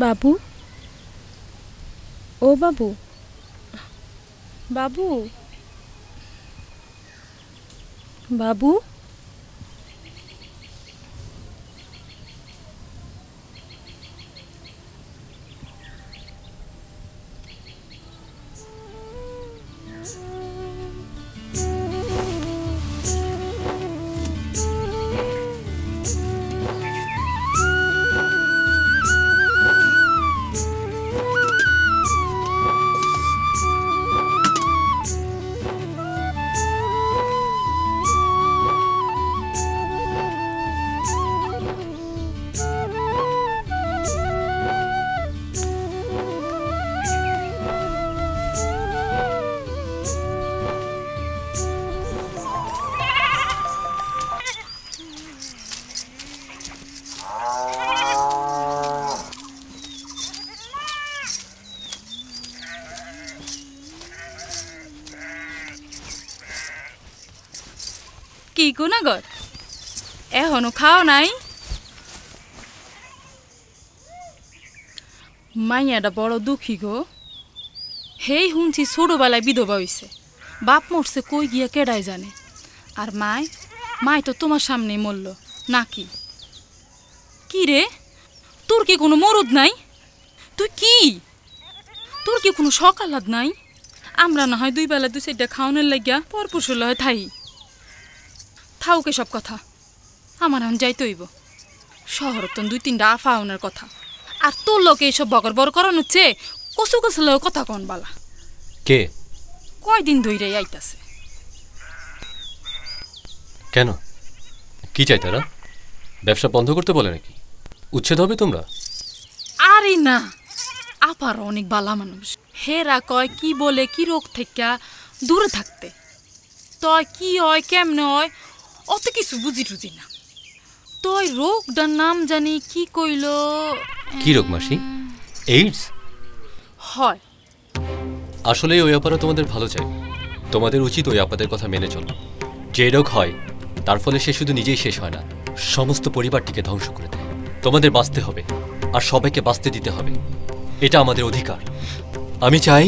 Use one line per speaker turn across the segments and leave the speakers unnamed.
বাবু, ও বাবু, বাবু, বাবু, কি গুণাগর এখনো খাও নাই? মাইয়াটা বড় দুঃখী গো। হেই শুনছি ছোটবেলায় বিধবা হইছে, বাপ মরছে কই গিয়া কেডাই জানে। আর মায় তো তোমার সামনেই মরল নাকি? কি রে, তোর কি কোনো মরদ নাই? তুই কি, তোর কি কোনো সকালাদ নাই? আমরা না হয় দুই বেলা দুই চারটা খাওয়ানোর লাগিয়া পরপুষল হয় থাই। থাউকে সব কথা, আমার এখন যাইতে হইব। শহর তো 2-3টা আফা ওনার কথা, আর তোর লোকে এইসব বকর বড় করানো হচ্ছে। কচু কচু কথা কন বালা।
কে?
কয়দিন ধইরে আইতাছে।
কেন, কি চাই তারা? ব্যবসা বন্ধ করতে বলে নাকি? উচ্ছেদ হবে তোমরা?
আরে না, আপার অনেক বালা মানুষ। হেরা কয় কি বলে কি রোগ থেকে দূরে থাকতে। তয় কি হয় কেমনে হয় অত কিছু বুঝি টুঝি না। তয় রোগটার নাম জানি কি কইল।
কি রোগ মাসি? এইডস?
হয়।
আসলে ওই আপারা তোমাদের ভালো চাই। তোমাদের উচিত ওই আপাদের কথা মেনে চলো। যে রোগ হয় তার ফলে সে শুধু নিজেই শেষ হয় না, সমস্ত পরিবারটিকে ধ্বংস করে দেয়। তোমাদের বাঁচতে হবে, আর সবাইকে বাঁচতে দিতে হবে। এটা আমাদের অধিকার। আমি চাই।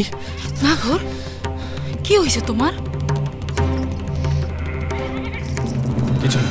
না ঘর, কি হয়েছে তোমার?
কিছু না।